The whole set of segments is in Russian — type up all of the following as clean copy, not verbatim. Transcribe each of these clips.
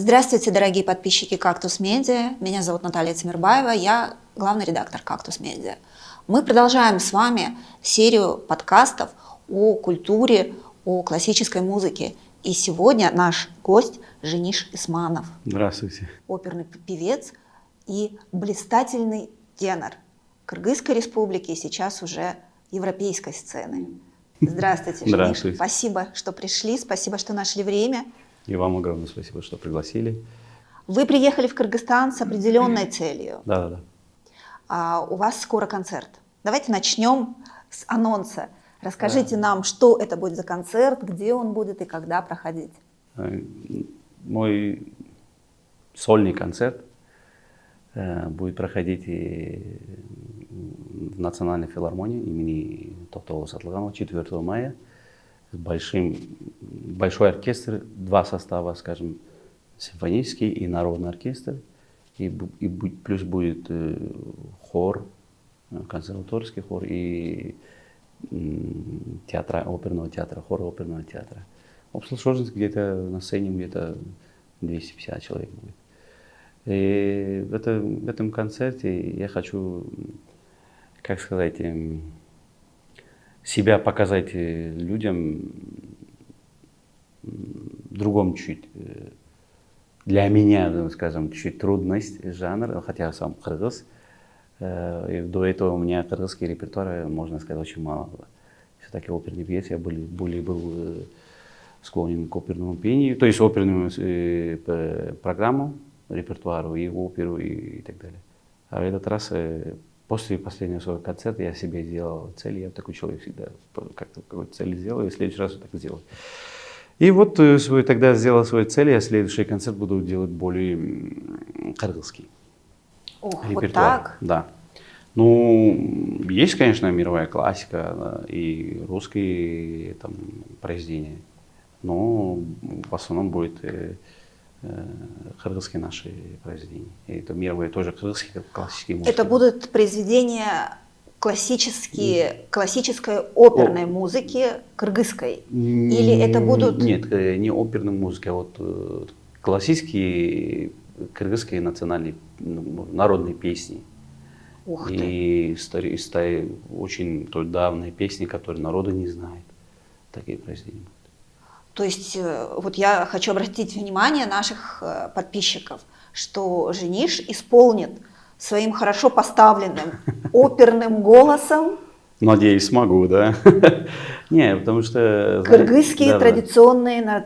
Здравствуйте, дорогие подписчики «Кактус Медиа». Меня зовут Наталья Тимирбаева, я главный редактор «Кактус Медиа». Мы продолжаем с вами серию подкастов о культуре, о классической музыке. И сегодня наш гость Жениш Исманов. Здравствуйте. Оперный певец и блистательный тенор Кыргызской республики и сейчас уже европейской сцены. Здравствуйте, Жениш. Здравствуйте. Спасибо, что пришли, спасибо, что нашли время. И вам огромное спасибо, что пригласили. Вы приехали в Кыргызстан с определенной целью. Да. У вас скоро концерт. Давайте начнем с анонса. Расскажите нам, что это будет за концерт, где он будет и когда проходить. Мой сольный концерт будет проходить в Национальной филармонии имени Токтогула Сатылганова 4 мая. Большой оркестр, два состава, скажем, симфонический и народный оркестр. И плюс будет хор, консерваторский хор и оперного театра, хор оперного театра. Общая сложность где-то на сцене где-то 250 человек будет. И в этом концерте я хочу, как сказать, себя показать людям в другом чуть. Для меня, скажем, чуть трудность жанр, хотя я сам кыргыз. И до этого у меня кыргызский репертуар, можно сказать, очень мало было. Все-таки оперный певец, я был склонен к оперному пению, то есть оперному программу, репертуару, и оперу и так далее. А в этот раз, после последнего своего концерта, я себе сделал цель, я такой человек всегда как-то какую-то цель сделал, и в следующий раз так сделаю. И вот тогда сделал свою цель, я следующий концерт буду делать более кыргызский. Ох, репертуар. Вот так? Да. Ну, есть, конечно, мировая классика, да, и русские там произведения, но в основном будет кыргызские наши произведения. И это мировые тоже кыргызские классические музыки. Это будут произведения классической оперной музыки кыргызской? Или это будут... Нет, не оперной музыки, а вот классические кыргызские национальные народные песни. Ух ты. И очень давние песни, которые народу не знает. Такие произведения. То есть вот я хочу обратить внимание наших подписчиков, что Жениш исполнит своим хорошо поставленным оперным голосом. Надеюсь, смогу, да? Не, потому что... Кыргызские традиционные,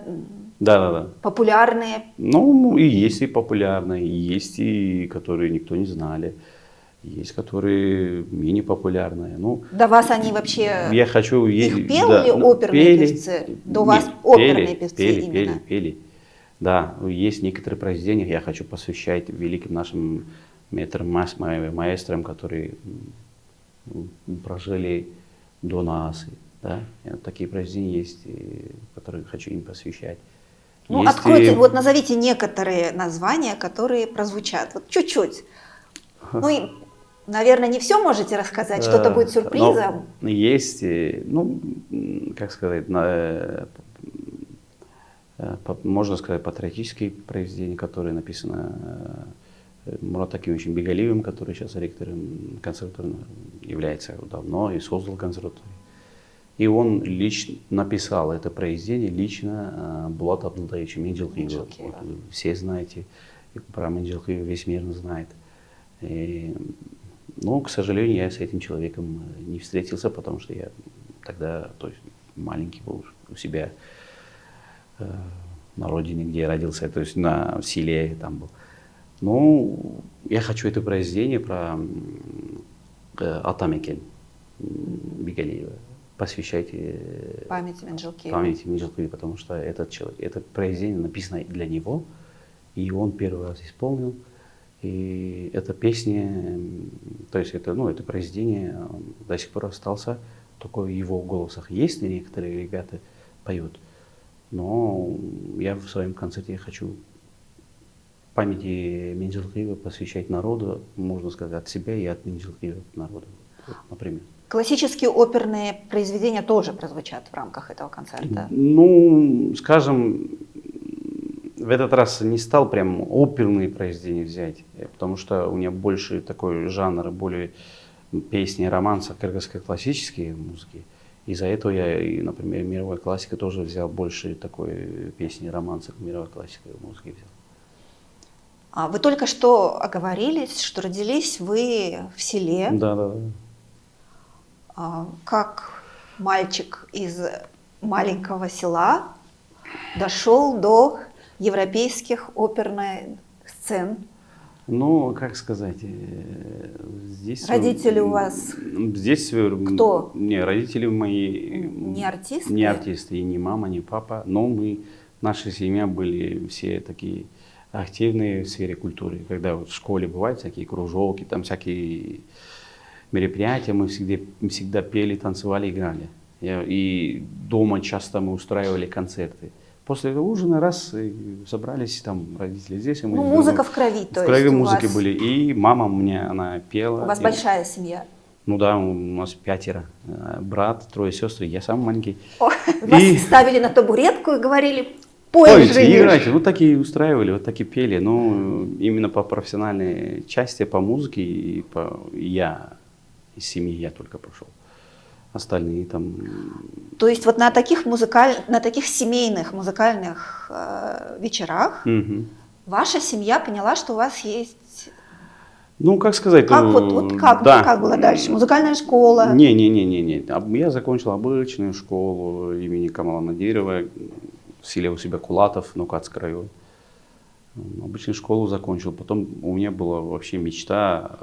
популярные. Ну, и есть и популярные, и есть и которые никто не знали. Есть, которые менее популярные. Ну, до вас они вообще... Я хочу... Их пели оперные певцы? До вас оперные певцы именно? Пели. Да, есть некоторые произведения, я хочу посвящать великим нашим маэстрам, которые прожили до нас. Да? Такие произведения есть, которые хочу им посвящать. Ну, есть откройте, вот назовите некоторые названия, которые прозвучат. Вот чуть-чуть. Ну и, наверное, не все можете рассказать, что-то будет сюрпризом. Есть, ну, как сказать, можно сказать, патриотические произведения, которые написаны Мурат Акимовичем Бегалиевым, который сейчас ректором консерватории является давно и создал консерваторию. И он лично написал это произведение лично Булата Абдулдаевича Менжелкиева. Все знаете, про Менжелкиева весь мир знает. Но, к сожалению, я с этим человеком не встретился, потому что я тогда маленький был у себя на родине, где я родился, то есть в селе там был. Ну, я хочу это произведение про Атамекен Бегалиева посвящать памяти Менжелкиева, потому что это произведение написано для него, и он первый раз исполнил. И эта песня, то есть это произведение до сих пор остался, только в его голосах есть, и некоторые ребята поют. Но я в своем концерте хочу памяти Менжелкиева посвящать народу, можно сказать, от себя и от Менжелкиева народу, например. Классические оперные произведения тоже прозвучат в рамках этого концерта? Ну, скажем, в этот раз не стал прям оперные произведения взять, потому что у меня больше такой жанр, более песни, романса, кыргызско-классические музыки. Из-за этого я, например, мировой классика тоже взял больше такой песни, романса, мировой классической музыки взял. Вы только что оговорились, что родились вы в селе. Да, да, да. Как мальчик из маленького села дошел до европейских оперных сцен? Ну, как сказать, здесь... Родители у вас Здесь... кто? Не, родители мои... Не артисты? Не артисты, и ни мама, ни папа, но наша семья были все такие активные в сфере культуры. Когда вот в школе бывают всякие кружоки, там всякие мероприятия, мы всегда пели, танцевали, играли. И дома часто мы устраивали концерты. После ужина раз собрались там родители здесь. И мы музыка в крови, то есть. В крови у музыки вас... были. И мама мне, она пела. У вас большая семья? Ну да, у нас 5. Брат, 3 сестры, я самый маленький. Вас ставили на табуретку и говорили: пойте, играйте. Вот так и устраивали, вот так и пели. Но именно по профессиональной части, по музыке, я из семьи я только пошел. Остальные там... То есть вот на таких семейных музыкальных вечерах ваша семья поняла, что у вас есть... Ну, как сказать... Как было дальше? Музыкальная школа? Не. Я закончил обычную школу имени Камала Надирова в селе у себя Кулатов, Нукатский район. Обычную школу закончил. Потом у меня была вообще мечта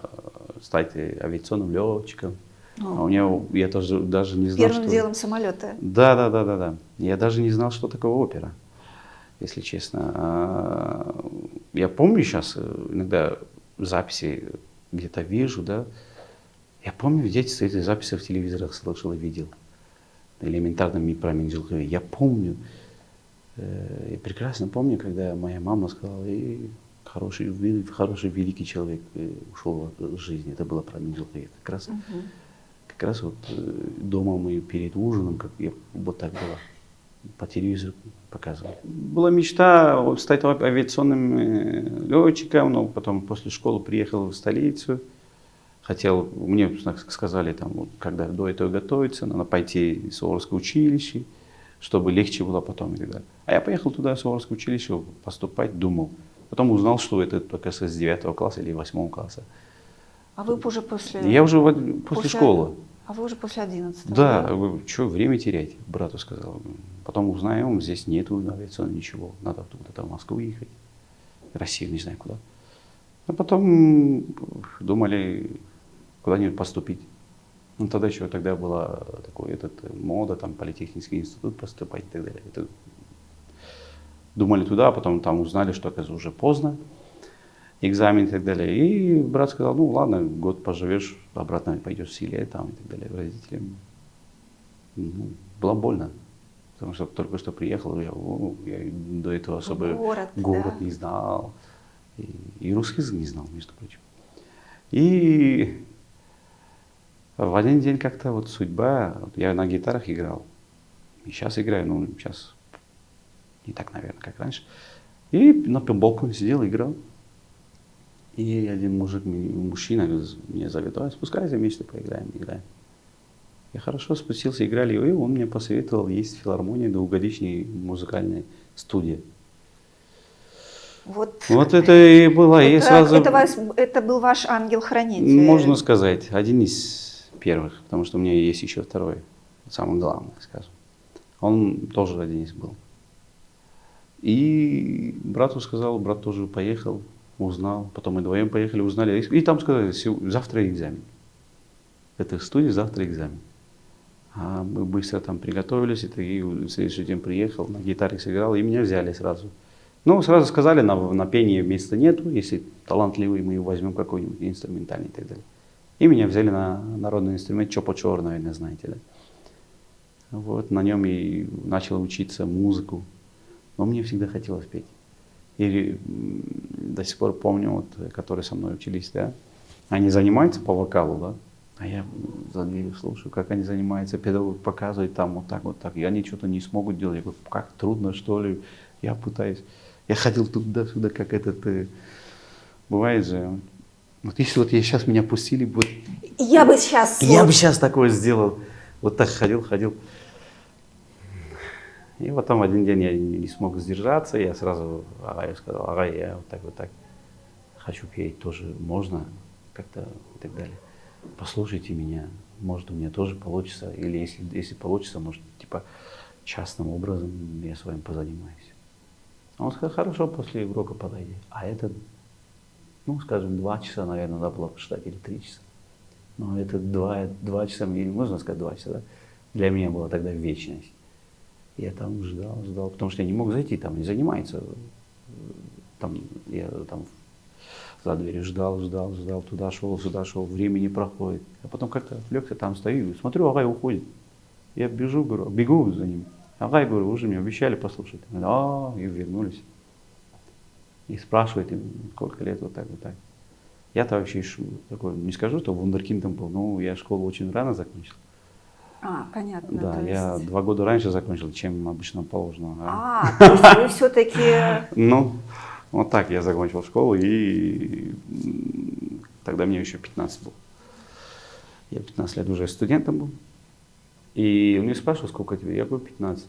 стать авиационным летчиком. А у меня, я даже не знал, Первым делом самолеты. Да. Я даже не знал, что такое опера, если честно. Я помню сейчас, иногда записи где-то вижу, да. Я помню в детстве эти записи в телевизорах слышал и видел. Элементарно про Минджилкова. Я помню, я прекрасно помню, когда моя мама сказала: хороший великий человек ушел из жизни. Это было про Минджилкова. Как раз вот дома мы перед ужином, вот так было, по телевизору показывали. Была мечта стать авиационным летчиком, но потом после школы приехал в столицу. Мне сказали, там, вот, когда до этого готовиться, надо пойти в Суворовское училище, чтобы легче было потом и так далее. А я поехал туда, в Суворовское училище, поступать, думал. Потом узнал, что это только с 9 класса или 8 класса. А вы уже после... Я уже после школы. А вы уже после 11-го? Да, что время терять, брату сказал. Потом узнаем, здесь нету авиационного ничего. Надо куда-то в Москву ехать, Россию, не знаю куда. А потом думали куда-нибудь поступить. Ну тогда была мода, там политехнический институт поступать и так далее. Думали туда, а потом там узнали, что оказывается уже поздно. Экзамен и так далее. И брат сказал: ну ладно, год поживешь, обратно пойдешь в селе там и так далее, родителям. Было больно, потому что только что приехал, я до этого особо город не знал, и русский язык не знал, между прочим. И в один день как-то вот судьба, я на гитарах играл, и сейчас играю, но сейчас не так, наверное, как раньше. И на балконе сидел, играл. И один мужчина меня зовет: давай спускайся, вместе поиграем, Я хорошо спустился, играли, и он мне посоветовал, есть филармония, двухгодичная музыкальная студия. Вот это и было. Это был ваш ангел-хранитель. Можно сказать, один из первых, потому что у меня есть еще второй, самый главный, скажем. Он тоже один из был. И брату сказал, брат тоже поехал. Узнал, потом мы вдвоем поехали, узнали, и там сказали: завтра экзамен. В этой студии завтра экзамен. А мы быстро там приготовились, и в следующий день приехал, на гитаре сыграл, и меня взяли сразу. Ну, сразу сказали, на пении места нету, если талантливый, мы возьмем какой-нибудь инструментальный и так далее. И меня взяли на народный инструмент чопо-чор, наверное, знаете, да? Вот, на нем и начал учиться музыку, но мне всегда хотелось петь. И до сих пор помню, вот, которые со мной учились, да, они занимаются по вокалу, да, а я за дверью слушаю, как они занимаются, педагог показывает там вот так, и они что-то не смогут делать. Я говорю: как трудно, что ли, я пытаюсь. Я ходил туда-сюда, как бывает же. Вот если вот сейчас меня пустили, вот, Я бы сейчас... я бы сейчас такое сделал. Вот так ходил. И потом один день я не смог сдержаться, я сразу Агаю сказал: Агай, я вот так хочу петь, тоже можно как-то и так далее. Послушайте меня, может у меня тоже получится, или если получится, может типа частным образом я с вами позанимаюсь. Он сказал: хорошо, после урока подойди. А это, ну скажем, 2 часа, наверное, надо было посчитать, или 3 часа. Но это 2 часа, можно сказать 2 часа, да? Для меня была тогда вечность. Я там ждал, потому что я не мог зайти, там не занимается. Там, я там за дверью ждал, туда шел, сюда шел, времени проходит. А потом как-то отвлекся, там стою, смотрю, Агай уходит. Я бегу за ним. Агай, говорю, уже мне обещали послушать. И вернулись. И спрашивает, сколько лет, вот так. Я-то вообще такой, не скажу, что вундеркиндом был, но я школу очень рано закончил. Понятно. Да, я 2 года раньше закончил, чем обычно положено. То есть вы все-таки... Ну, вот так я закончил школу, и тогда мне еще 15 было. Я 15 лет уже студентом был. И он меня спрашивал, сколько тебе? Я говорю, 15.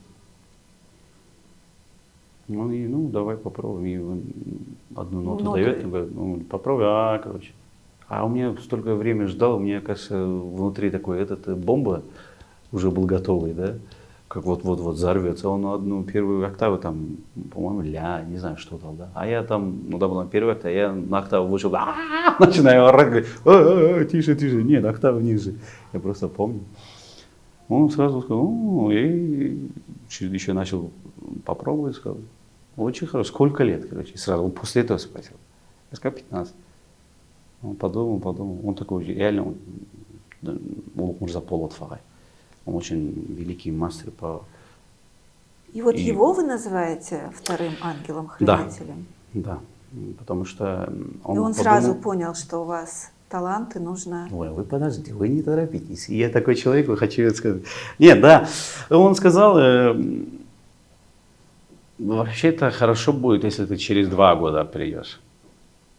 Он и, давай попробуем. И он одну ноту дает, он говорит, попробуй, короче. А у меня столько времени ждал, у меня, кажется, внутри такой бомба уже был готовый, да, как вот взорвется. Он одну первую октаву там, по-моему, не знаю, что дал, да. А я там, да, была первая октава, я на октаву вышел, начинаю орать, говорю, тише, нет, октаву ниже. Я просто помню. Он сразу сказал, и еще начал попробовать, сказал, очень хорошо, сколько лет, короче, сразу, он после этого спросил. Я сказал, 15. Он подумал, он такой реально, Улук-Мурза-Полот Фагай. Он очень великий мастер по... И вот его вы называете вторым ангелом-хранителем? Да, потому что он... И он сразу понял, что у вас таланты, нужно... Ой, вы подождите, вы не торопитесь. Я такой человек, вы хочу сказать. Нет, да, он сказал, вообще-то хорошо будет, если ты через 2 года придешь.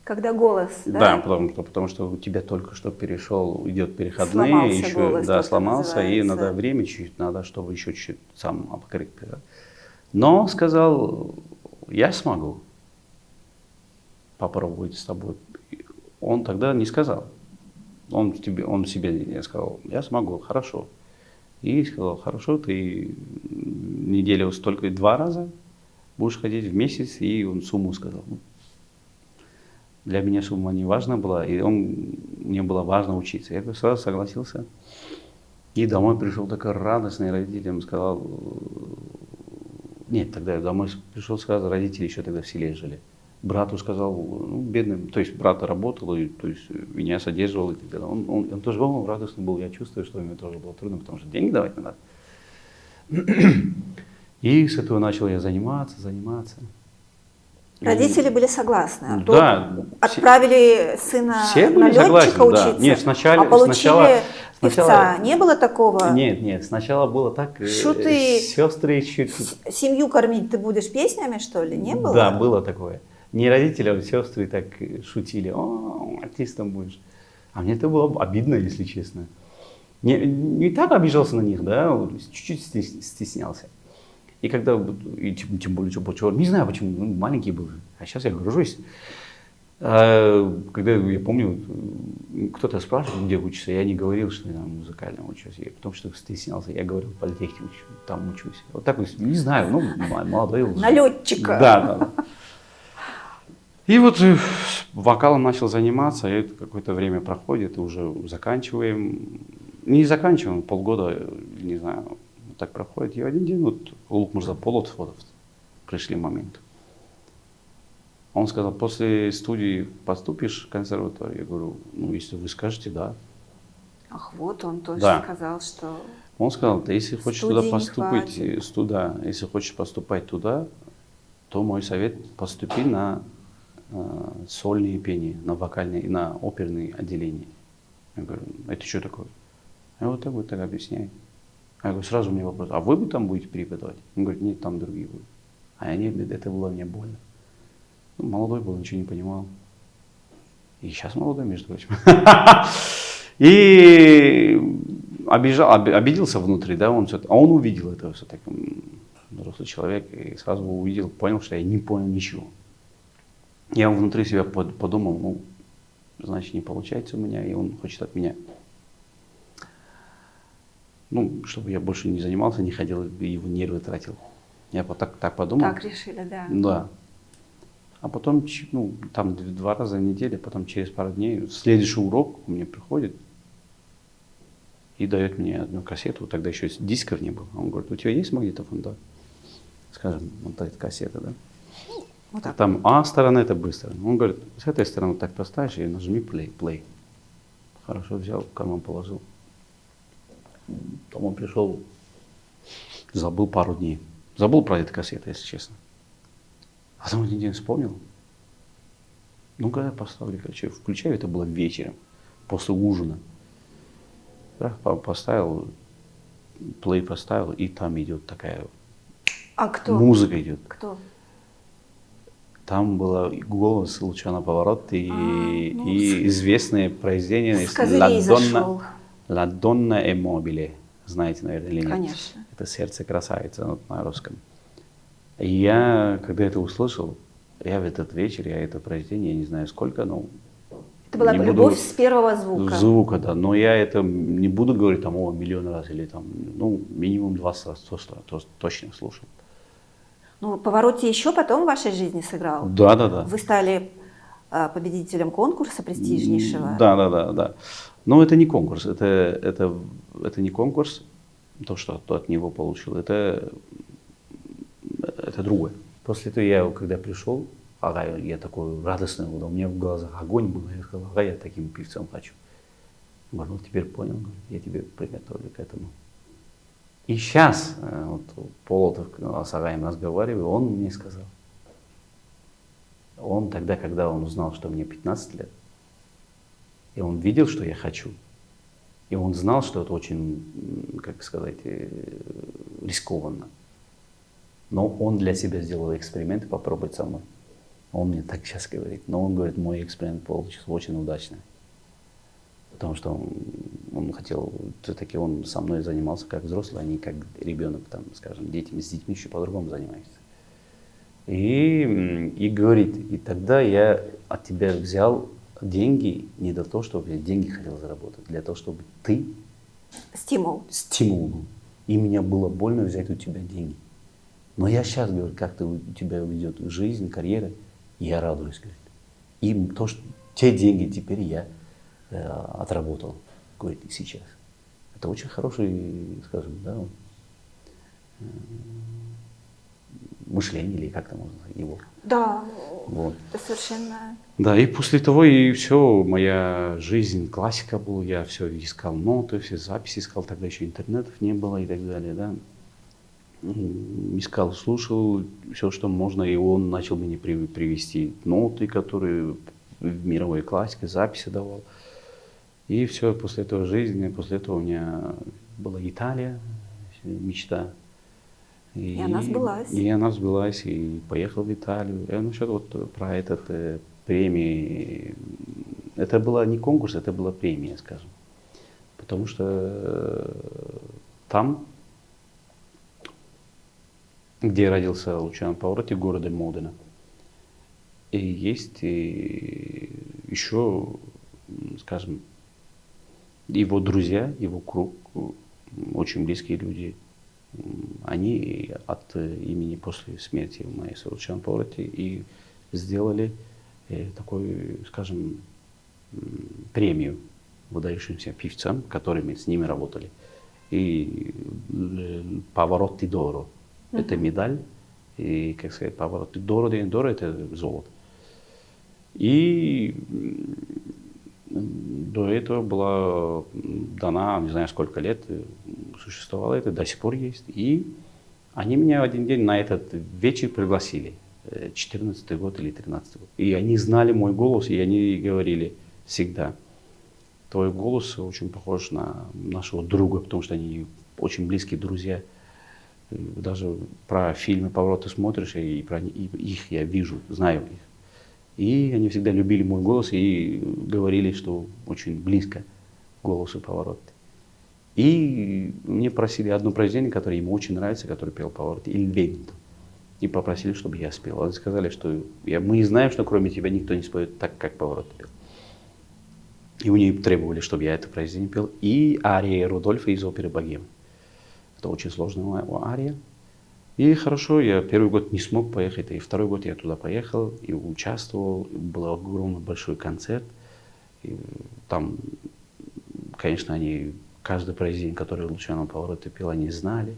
Когда голос, да? Да, потому что у тебя только что идет переходные, сломался еще, голос, да, сломался, и надо время чуть-чуть, надо, чтобы еще чуть-чуть сам обкрыть. Да. Но сказал, я смогу попробовать с тобой. Он тогда не сказал. Он себе сказал, я смогу, хорошо. И сказал, хорошо, ты неделю столько 2 раза будешь ходить в месяц, и он сумму сказал. Для меня сумма не важна была, и мне было важно учиться. Я сразу согласился. И домой пришел такой радостный, родителям сказал, нет, тогда я домой пришел, сказал, родители еще тогда в селе жили. Брату сказал, бедным, то есть брат работал, и, то есть меня содерживал, и так далее. Он тоже радостный был, я чувствую, что ему тоже было трудно, потому что деньги давать не надо. И с этого начал я заниматься. Родители были согласны? Да. Отправили сына на летчика учиться? Да. Нет, получили певца? Не было такого? Нет, сначала было так, сестры чуть... Семью кормить ты будешь песнями, что ли? Не было? Да, было такое. Не родители, а сестры так шутили, артистом будешь. А мне это было обидно, если честно. Не так обижался на них, да, чуть-чуть стеснялся. И когда, тем более, не знаю почему, маленький был, а сейчас я горжусь. Когда, я помню, кто-то спрашивал, где учишься, я не говорил, что я там музыкально учусь, потому что стеснялся, я говорил, в политехе там учусь. Вот так вот, не знаю, молодой. На летчика. Да. И вот вокалом начал заниматься, и какое-то время проходит, и уже заканчиваем. Не заканчиваем, полгода, не знаю, так проходит. И в один день Улук-Мурза-Полот пришли момент. Он сказал, после студии поступишь в консерваторию? Я говорю, если вы скажете, да. Ах, вот он тоже сказал, что... Он сказал, если хочешь туда поступить, если хочешь поступать туда, то мой совет, поступи на сольные пения, на вокальные, на оперные отделения. Я говорю, это что такое? Я вот так объясняю. Я говорю, сразу у меня вопрос, а вы там будете преподавать? Он говорит, нет, там другие будут. А это было мне больно. Ну, молодой был, ничего не понимал. И сейчас молодой, между прочим. И обиделся внутри, да, а он увидел это все-таки, взрослый человек, и сразу увидел, понял, что я не понял ничего. Я внутри себя подумал, ну, значит, не получается у меня, и он хочет от меня. Ну, чтобы я больше не занимался, не ходил, его нервы тратил. Я так подумал. Так решили, да. Да. А потом, ну, там 2 раза в неделю, потом через пару дней, следующий урок у меня приходит и дает мне одну кассету. Тогда еще дисков не было. Он говорит, у тебя есть магнитофон? Да. Скажем, вот эта кассета, да? Вот так. Там сторона это быстро. Он говорит, с этой стороны так поставишь и нажми play. Хорошо, взял, в карман положил. Потом он пришел, забыл пару дней. Забыл про эту кассету, если честно. А потом один день вспомнил. Ну-ка я поставлю, короче, включаю, это было вечером, после ужина. Да, поставил, плей поставил, и там идет такая музыка идет. Кто? Там был голос Лучано Паваротти и известное произведение «La donna è mobile». Знаете, наверное, или нет? Конечно. Это «Сердце красавицы» на русском. И я, когда это услышал, я в этот вечер, я это произведение, я не знаю сколько, но... Это была любовь с первого звука. Звука, да. Но я это не буду говорить там, миллион раз или там, ну, минимум 20 раз точно слушал. Ну, Паваротти еще потом в вашей жизни сыграл? Да. Вы стали победителем конкурса престижнейшего? Да. Но это не конкурс, это не конкурс, то, что от него получил, это другое. После этого я, когда пришел, я такой радостный был, у меня в глазах огонь был, я сказал, я таким певцом хочу. Он говорит, ну теперь понял, я тебе приготовлю к этому. И сейчас, вот Полотов с Агаем разговариваю, он мне сказал, он тогда, когда он узнал, что мне 15 лет, и он видел, что я хочу, и он знал, что это очень, как сказать, рискованно. Но он для себя сделал эксперимент и попробовать со мной. Он мне так сейчас говорит. Но он говорит, мой эксперимент получился очень удачный. Потому что он хотел, все-таки он со мной занимался как взрослый, а не как ребенок, там, скажем, с детьми еще по-другому занимается. И говорит, и тогда я от тебя взял деньги не для того, чтобы я деньги хотел заработать, для того, чтобы ты... Стимул был. И мне было больно взять у тебя деньги. Но я сейчас говорю, как у тебя ведет жизнь, карьера, я радуюсь, говорит. И то, что те деньги теперь я отработал, говорит, сейчас. Это очень хороший, скажем, да, мышление, или как-то можно сказать, его. Да, вот. Это совершенно... Да, и после того, и все, моя жизнь, классика была, я все искал ноты, все записи искал, тогда еще интернетов не было и так далее, да. Искал, слушал все, что можно, и он начал мне привести ноты, которые в мировой классике, записи давал. И все, после этого жизни, после этого у меня была Италия, мечта. И она сбылась. И она сбылась, и поехал в Италию. И насчет вот про этот премии, это была не конкурс, это была премия, скажем. Потому что там, где родился Лучано Паваротти, города Модена, и есть еще, скажем, его друзья, его круг, очень близкие люди, они от имени после смерти маэстро Лучано Паваротти и сделали такой, скажем, премию выдающимся певцам, которыми с ними работали. И Паваротти Доро. Это медаль, и, как сказать, Паваротти Доро, это золото. И до этого была дана, не знаю сколько лет, существовало это, до сих пор есть. И они меня один день на этот вечер пригласили, 14-й год или 13-й год. И они знали мой голос, и они говорили всегда, твой голос очень похож на нашего друга, потому что они очень близкие друзья. Даже про фильмы Паваротти смотришь, и про их я вижу, знаю их. И они всегда любили мой голос и говорили, что очень близко к голосу Паваротти. И мне просили одно произведение, которое ему очень нравится, которое пел Паваротти, «Il vento». И попросили, чтобы я спел. Они сказали, что мы знаем, что кроме тебя никто не споет так, как Паваротти пел. И у них требовали, чтобы я это произведение пел. И ария Рудольфа из оперы «Богема». Это очень сложная ария. И хорошо, я первый год не смог поехать, и второй год я туда поехал и участвовал. Был огромный большой концерт. И там, конечно, они каждый произведение, которое Лучано Паваротти пел, они знали.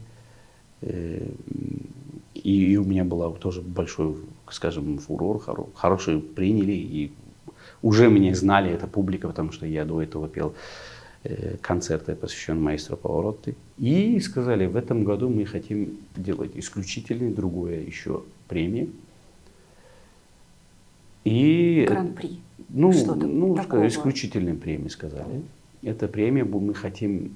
И у меня был тоже большой, скажем, фурор, хорошие приняли, и уже меня знали, эта публика, потому что я до этого пел концерты, посвященные маэстро Паваротти. И сказали, в этом году мы хотим делать исключительную, другое еще премию. И Гран-при. Ну, такого? исключительные премии сказали. Эта премия, мы хотим,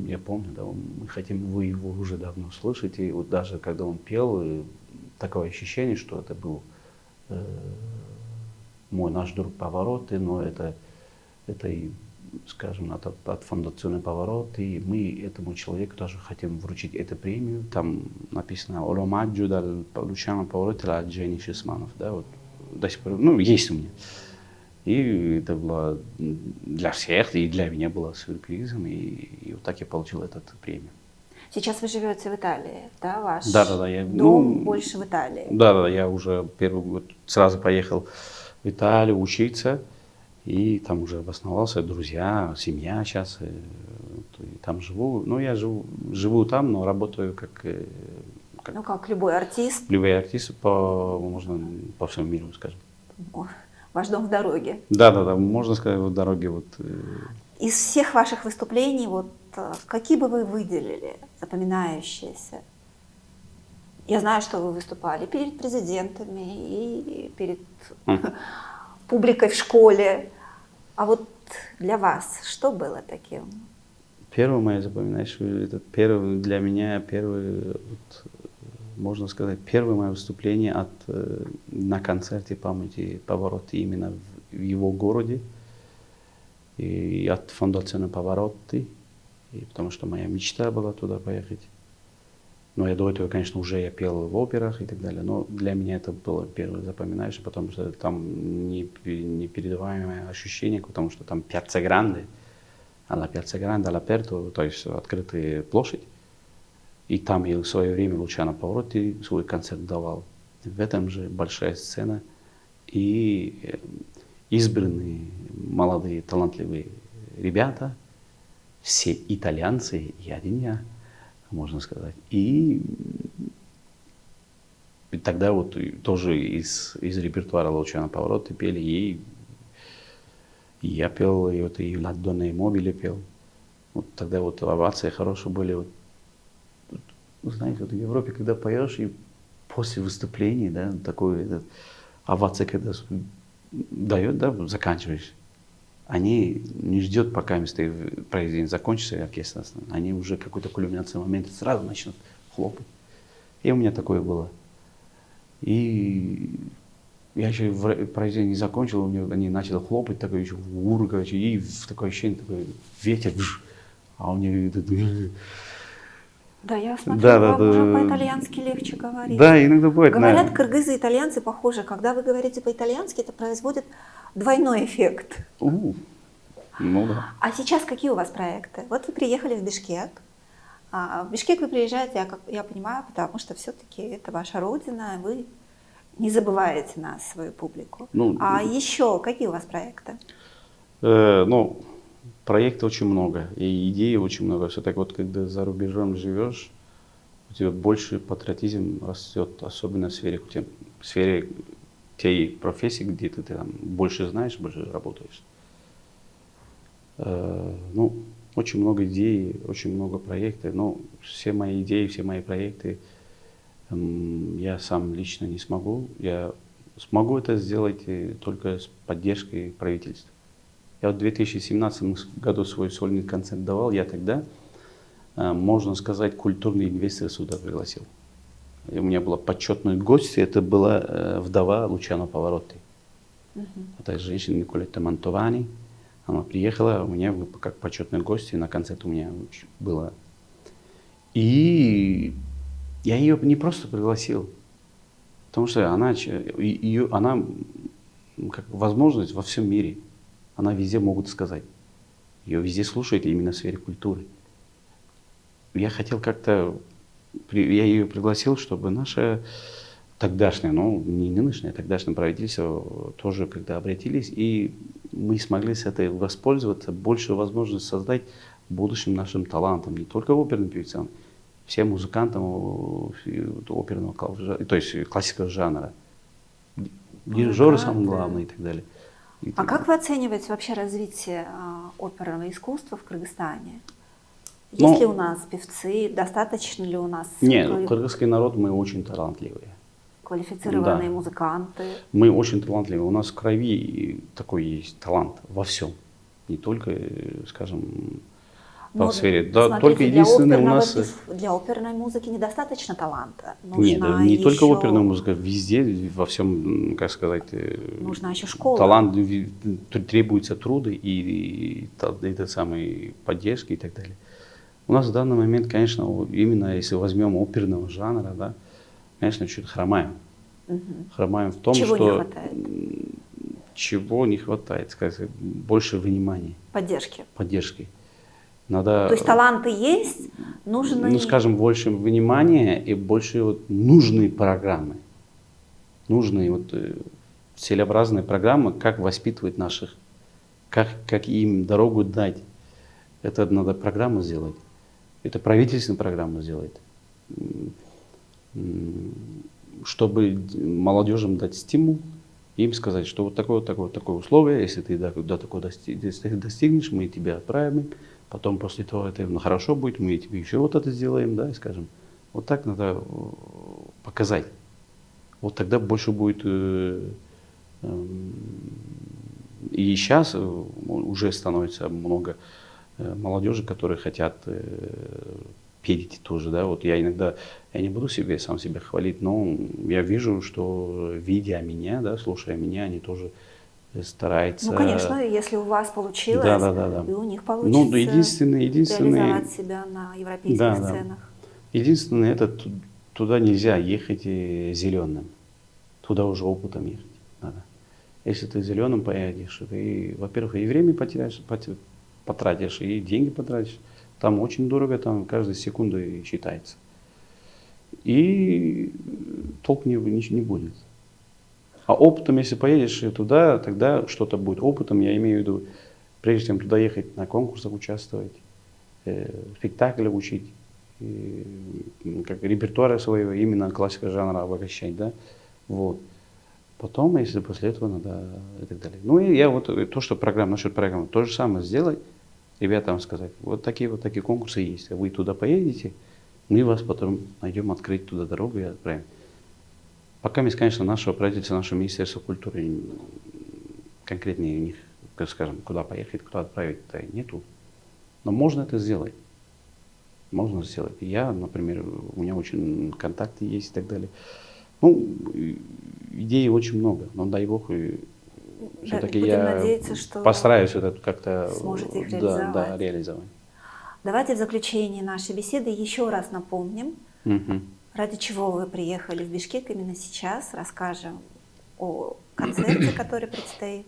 я помню, да, мы хотим, вы его уже давно слышите, и вот даже когда он пел, такое ощущение, что это был наш друг Паваротти, но это и, скажем, от фондационной Паваротти, и мы этому человеку тоже хотим вручить эту премию. Там написано «Ромаggio dal Luciano Pavarotti alla Jenny Шисманов», да, вот до сих пор, есть у меня. И это было для всех, и для меня было сюрпризом, и вот так я получил эту премию. Сейчас вы живете в Италии, да? Ваш Да, дом больше в Италии. Да, я уже первый год сразу поехал в Италию учиться, и там уже обосновался, друзья, семья сейчас, и там живу. Ну, я живу там, но работаю как любой артист. Любой артист, можно по всему миру, скажем. Ваш дом в дороге. Да, можно сказать, в дороге. Из всех ваших выступлений, какие бы вы выделили, запоминающиеся? Я знаю, что вы выступали перед президентами и перед публикой в школе. А вот для вас что было таким? Первое мое запоминающее, для меня можно сказать, первое мое выступление на концерте памяти Паваротти именно в его городе, и от фондационной Паваротти, потому что моя мечта была туда поехать. Но я до этого, конечно, я пел в операх и так далее, но для меня это было первое запоминающее, потому что там непередаваемое ощущение, потому что там Пьяцца Гранде, all'aperto, то есть открытая площадь. И там я в свое время Лучано Паваротти свой концерт давал. В этом же большая сцена. И избранные молодые талантливые ребята, все итальянцы, и один я, можно сказать. И тогда тоже из репертуара Лучано Паваротти пели, и я пел, и «La Donna Immobile» пел. Тогда овации хорошие были. Знаете, в Европе, когда поешь, и после выступления, да, такой овация, когда дает, да, заканчиваешь, они не ждут, пока произведение закончится, и оркестр остановится. Они уже какой-то кульминацион момент сразу начнут хлопать. И у меня такое было. И я еще произведение не закончил, они начали хлопать, такой еще короче, и такое ощущение, такой ветер, а у них Да, я смотрю, вам уже по-итальянски легче говорить. Да, иногда бывает. Говорят, кыргызы и итальянцы похожи. Когда вы говорите по-итальянски, это производит двойной эффект. Ну да. А сейчас какие у вас проекты? Вот вы приехали в Бишкек. В Бишкек вы приезжаете, я понимаю, потому что все-таки это ваша родина, вы не забываете нас, свою публику. А еще какие у вас проекты? Проектов очень много, и идей очень много. Все-таки когда за рубежом живешь, у тебя больше патриотизм растет, особенно в сфере tej профессии, где ты там больше знаешь, больше работаешь. Очень много идей, очень много проектов. Но все мои идеи, все мои проекты я сам лично не смогу. Я смогу это сделать только с поддержкой правительства. Я в 2017 году свой сольный концерт давал, я тогда, можно сказать, культурный инвестор сюда пригласил. И у меня была почетная гостья, это была вдова Лучано Паваротти. Это женщина Николетта Мантовани. Она приехала, у меня как почетный гость, на концерт у меня было. И я ее не просто пригласил, потому что она как возможность во всем мире. Она везде могут сказать. Ее везде слушают именно в сфере культуры. Я хотел как-то, я ее пригласил, чтобы наше тогдашнее, ну не нынешнее, тогдашнее правительство тоже когда обратились, и мы смогли с этой воспользоваться, большую возможность создать будущим нашим талантам, не только оперным певцам, всем музыкантам оперного, то есть классического жанра, дирижеры самое главное и так далее. А как вы оцениваете вообще развитие оперного искусства в Кыргызстане? Есть ли у нас певцы, достаточно ли у нас нет, кыргызский народ, мы очень талантливые. Квалифицированные музыканты? Мы очень талантливые, у нас в крови такой есть талант во всем, не только, скажем, по сфере. Да, смотрите, только единственное у нас... Для оперной музыки недостаточно таланта. Нет, не только оперная музыка, везде, во всем, как сказать, нужна еще школа. Талант, требуется труды и самой поддержки и так далее. У нас в данный момент, конечно, именно если возьмем оперного жанра, да, конечно, чуть хромаем. Хромаем в том, чего что... не хватает? Чего не хватает, сказать, больше внимания. Поддержки. Поддержки. Надо, то есть таланты есть, нужны... Ну, скажем, больше внимания и больше нужные программы. Нужные целеобразные программы, как воспитывать наших, как им дорогу дать. Это надо программу сделать. Это правительственная программа сделать. Чтобы молодежям дать стимул, им сказать, что вот такое условие, если ты до такого достигнешь, мы тебя отправим. Потом после того это хорошо будет, мы тебе еще вот это сделаем, да, и скажем. Вот так надо показать. Вот тогда больше будет... И сейчас уже становится много молодежи, которые хотят петь тоже, да. Вот я иногда, я не буду сам себя хвалить, но я вижу, что видя меня, да, слушая меня, они тоже старается. Ну, конечно, если у вас получилось, да. и у них получится реализовать себя на европейских сценах. Единственное, это туда нельзя ехать зеленым. Туда уже опытом ехать надо. Если ты зеленым поедешь, ты, во-первых, и время потратишь, и деньги потратишь. Там очень дорого, там каждая секунда считается. И толк не будет. А опытом, если поедешь туда, тогда что-то будет. Опытом, я имею в виду, прежде чем туда ехать, на конкурсах участвовать, спектакли учить, как репертуар своего, именно классика жанра обогащать, да, вот. Потом, если после этого надо и так далее. Ну и я то, что насчет программы, то же самое сделать, ребятам сказать, вот такие конкурсы есть, вы туда поедете, мы вас потом найдем открыть туда дорогу и отправим. Пока, конечно, нашего правительства, нашего Министерства культуры конкретнее у них, скажем, куда поехать, куда отправить-то нету. Но можно это сделать. Можно сделать. Я, например, у меня очень контакты есть и так далее. Ну, идей очень много, но дай бог, все-таки я постараюсь это как-то реализовать. Давайте в заключении нашей беседы еще раз напомним, ради чего вы приехали в Бишкек именно сейчас, расскажем о концерте, который предстоит.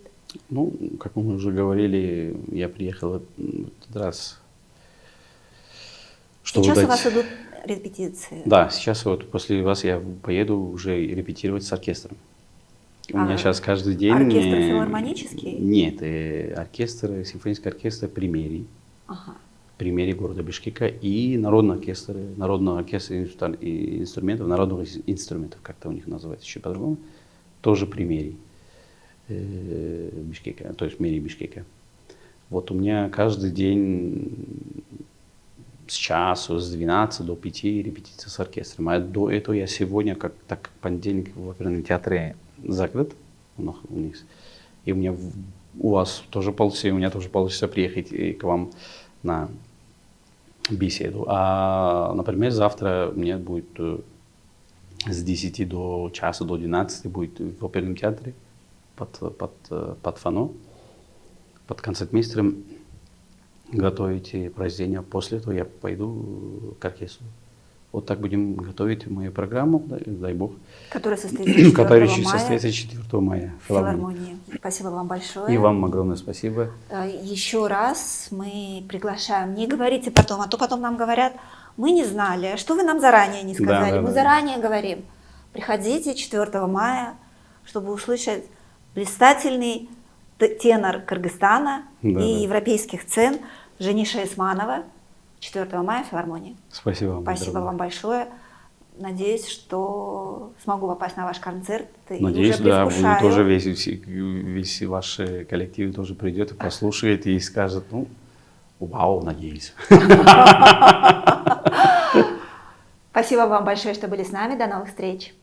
Ну, как мы уже говорили, я приехал в этот раз, чтобы сейчас у вас идут репетиции. Да, сейчас после вас я поеду уже репетировать с оркестром. У меня сейчас каждый день... Оркестр филармонический? Нет, симфонический оркестр «Примерий». «Примерий» города Бишкека и народный оркестр народных инструментов, как-то у них называется еще по-другому, тоже «Примерий» Бишкека, то есть «Мерий» Бишкека. Вот у меня каждый день с часу, с 12 до 5 репетиция с оркестром. А до этого я сегодня, так как понедельник в оперном театре закрыт у них, и у вас тоже получится, и у меня тоже получится приехать к вам на беседу. А, например, завтра у меня будет с 10 до часа, до 12 будет в оперном театре под фано, под концертмейстером готовить произведения. После этого я пойду к оркестру. Вот так будем готовить мою программу, дай бог. Которая состоится 4 мая в филармонии. Спасибо вам большое. И вам огромное спасибо. Еще раз мы приглашаем, не говорите потом, а то потом нам говорят, мы не знали, что вы нам заранее не сказали. Мы заранее говорим, приходите 4 мая, чтобы услышать блистательный тенор Кыргызстана и европейских сцен Жениша Исманова 4 мая в филармонии. Спасибо вам. Спасибо вам большое. Надеюсь, что смогу попасть на ваш концерт. Надеюсь, да, вы тоже весь ваш коллектив тоже придет и послушает и скажет, ну, вау, надеюсь. Спасибо вам большое, что были с нами. До новых встреч.